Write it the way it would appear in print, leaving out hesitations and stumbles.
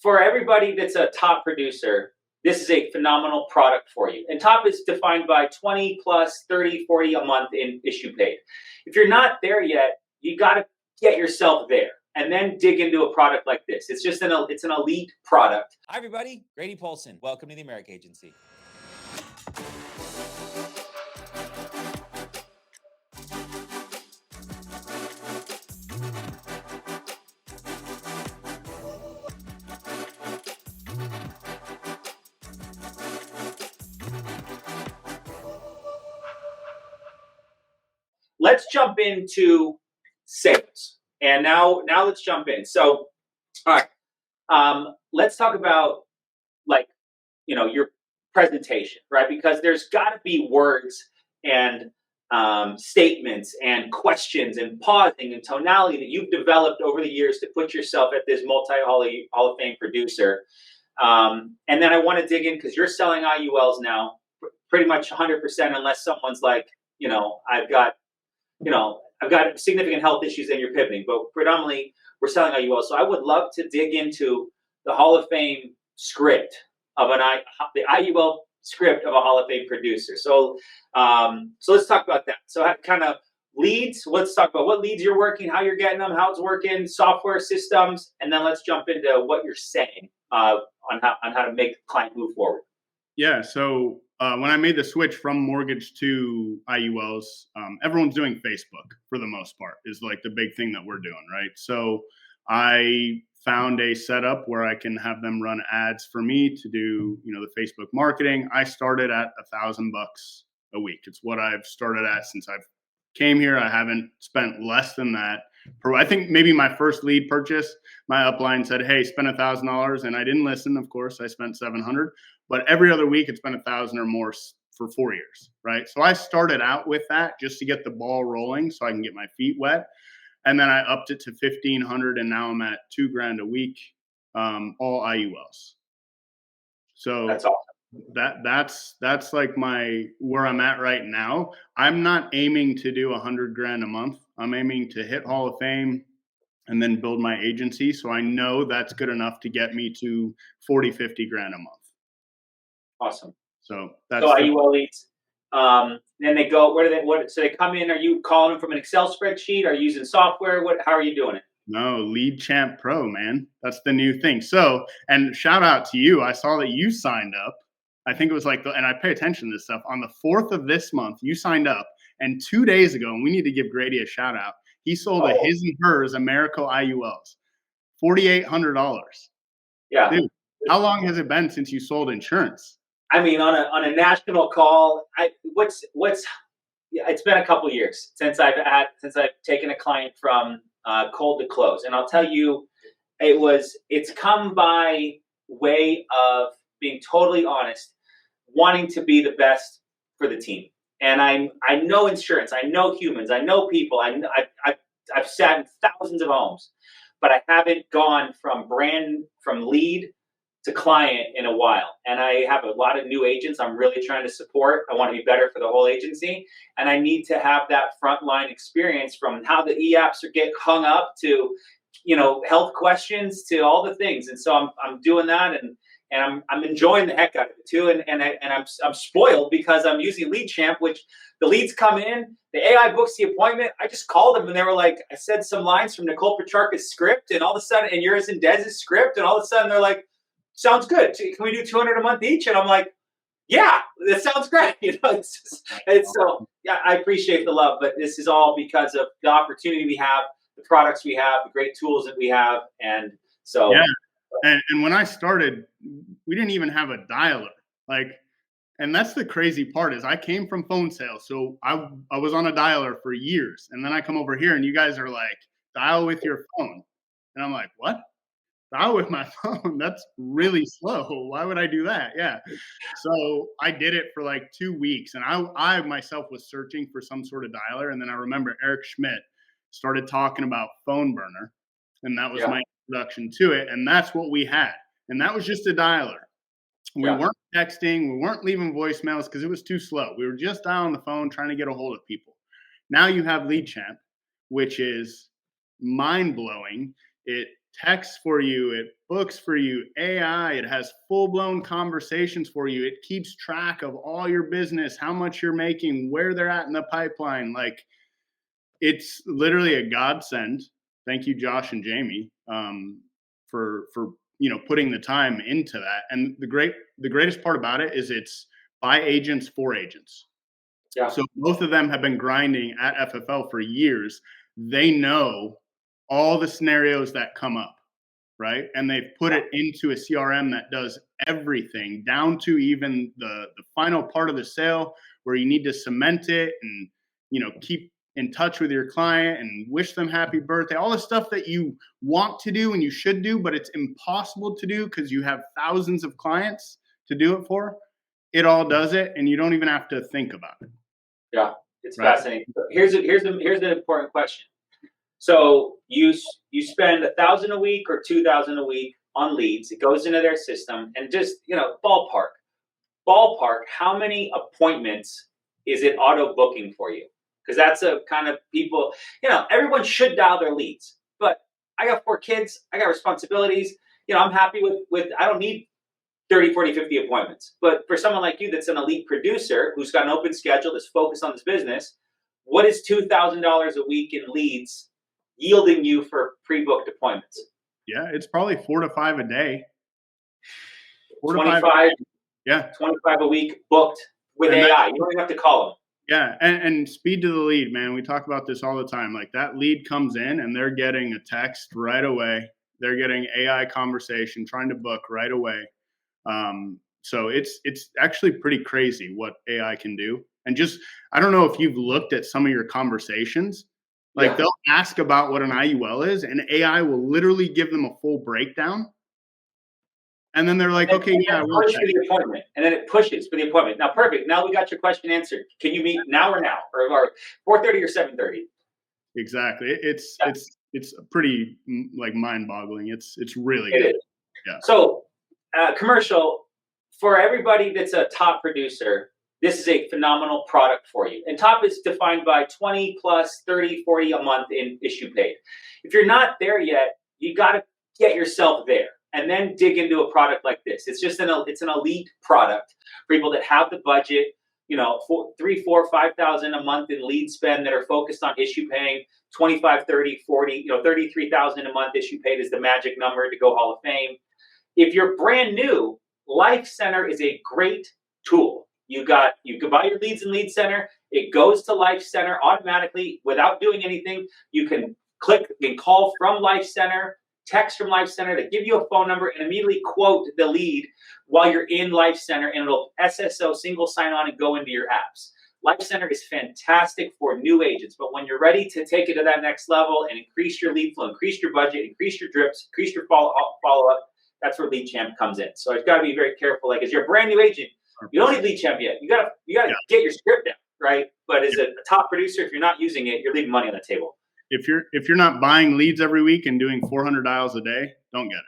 for everybody that's a top producer, this is a phenomenal product for you. And top is defined by 20 plus 30, 40 a month in issue paid. If you're not there yet, you got to get yourself there and then dig into a product like this. It's an elite product. Hi, everybody. Riad Mourssali. Welcome to the America Agency. Let's jump into sales. And now let's jump in. So, all right, let's talk about your presentation, right? Because there's got to be words and statements and questions and pausing and tonality that you've developed over the years to put yourself at this Hall of Fame producer. And then I want to dig in because you're selling IULs now, pretty much 100%, unless someone's like, I've got significant health issues and you're pivoting, but predominantly we're selling IUL. So I would love to dig into the Hall of Fame script of the IUL script of a Hall of Fame producer. So let's talk about that. So kind of leads, let's talk about what leads you're working, how you're getting them, how it's working, software systems, and then let's jump into what you're saying on how to make the client move forward. Yeah. So when I made the switch from mortgage to IULs, everyone's doing Facebook for the most part is like the big thing that we're doing, right? So I found a setup where I can have them run ads for me to do, the Facebook marketing. I started at $1,000 a week. It's what I've started at since I've came here. I haven't spent less than that. I think maybe my first lead purchase, my upline said, "Hey, spend $1,000," and I didn't listen. Of course, I spent $700, but every other week it's been $1,000 or more for 4 years, right? So I started out with that just to get the ball rolling, so I can get my feet wet, and then I upped it to $1,500, and now I'm at $2,000 a week, all IULs. So that's awesome. That's like where I'm at right now. I'm not aiming to do $100,000 a month. I'm aiming to hit Hall of Fame and then build my agency. So I know that's good enough to get me to 40, 50 grand a month. Awesome. So that's IUL leads. Then they go, so they come in, are you calling them from an Excel spreadsheet? Are you using software? How are you doing it? No, Lead Champ Pro, man. That's the new thing. So, and shout out to you. I saw that you signed up. I think it was and I pay attention to this stuff. On the 4th of this month, you signed up. And 2 days ago, and we need to give Grady a shout out, he sold a his and hers America IULs, $4,800. Yeah. Dude, how long has it been since you sold insurance? I mean, on a national call, it's been a couple of years since I've taken a client from cold to close. And I'll tell you, it's come by way of being totally honest, wanting to be the best for the team. And I know insurance, I know humans, I know people. I've sat in thousands of homes, but I haven't gone from lead to client in a while. And I have a lot of new agents I'm really trying to support. I want to be better for the whole agency. And I need to have that frontline experience from how the EAPs get hung up to, health questions to all the things. And so I'm doing that and I'm enjoying the heck out of it too. And I'm spoiled because I'm using Lead Champ, which the leads come in, the AI books the appointment. I just called them and they were like, I said some lines from Nicole Petrarca's script and all of a sudden, and yours and Dez's script. And all of a sudden they're like, sounds good. Can we do 200 a month each? And I'm like, yeah, that sounds great. So yeah, I appreciate the love, but this is all because of the opportunity we have, the products we have, the great tools that we have. And so, yeah. And when I started, we didn't even have a dialer. And that's the crazy part is I came from phone sales. So I was on a dialer for years. And then I come over here and you guys are like, dial with your phone. And I'm like, what? Dial with my phone? That's really slow. Why would I do that? Yeah. So I did it for 2 weeks. And I myself was searching for some sort of dialer. And then I remember Eric Schmidt started talking about Phone Burner. And that was my introduction to it. And that's what we had. And that was just a dialer. We weren't texting. We weren't leaving voicemails because it was too slow. We were just dialing the phone trying to get a hold of people. Now you have Lead Champ, which is mind-blowing. It texts for you, it books for you, AI, it has full-blown conversations for you. It keeps track of all your business, how much you're making, where they're at in the pipeline. Like, it's literally a godsend. Thank you, Josh and Jamie, for putting the time into that. And the greatest part about it is it's by agents for agents. Yeah. So both of them have been grinding at FFL for years. They know all the scenarios that come up, right? And they've put it into a CRM that does everything down to even the final part of the sale where you need to cement it and, keep in touch with your client and wish them happy birthday, all the stuff that you want to do and you should do, but it's impossible to do because you have thousands of clients to do it for. It all does it, and you don't even have to think about it. Yeah, it's fascinating. Here's an important question. So you spend $1,000 a week or $2,000 a week on leads. It goes into their system, and just ballpark. How many appointments is it auto booking for you? Because that's a kind of people. Everyone should dial their leads, but I got 4 kids. I got responsibilities. I'm happy with. I don't need 30, 40, 50 appointments. But for someone like you that's an elite producer who's got an open schedule that's focused on this business, what is $2,000 a week in leads yielding you for pre-booked appointments? Yeah, it's probably 4 to 5 a day. 25. Yeah. 25 a week booked with AI. You don't even have to call them. Yeah, and speed to the lead, man. We talk about this all the time. Like, that lead comes in and they're getting a text right away. They're getting AI conversation, trying to book right away. So it's actually pretty crazy what AI can do. And just, I don't know if you've looked at some of your conversations. Like, they'll ask about what an IUL is, and AI will literally give them a full breakdown. And then they're like, okay, yeah, we'll push for the appointment. And then it pushes for the appointment. Now, perfect. Now we got your question answered. Can you meet now or 4:30 or 7:30? Exactly. It's pretty mind-boggling. It's really good. It is. Yeah. So, commercial for everybody that's a top producer. This is a phenomenal product for you. And top is defined by 20 plus 30, 40 a month in issue paid. If you're not there yet, you got to get yourself there and then dig into a product like this. It's just it's an elite product for people that have the budget, $3,000, $4,000, $5,000 a month in lead spend that are focused on issue paying, 25, 30, 40, $33,000 a month issue paid is the magic number to go Hall of Fame. If you're brand new, Life Center is a great tool. You can buy your leads in Lead Center. It goes to Life Center automatically without doing anything. You can call from Life Center, text from Life Center. They give you a phone number and immediately quote the lead while you're in Life Center, and it'll SSO, single sign-on, and go into your apps. Life Center is fantastic for new agents, but when you're ready to take it to that next level and increase your lead flow, increase your budget, increase your drips, increase your follow-up, that's where Lead Champ comes in. So I've got to be very careful. Like, as you're a brand new agent, you don't need Lead Champ yet. You gotta get your script down, right? But as a top producer, if you're not using it, you're leaving money on the table. If you're not buying leads every week and doing 400 dials a day, don't get it.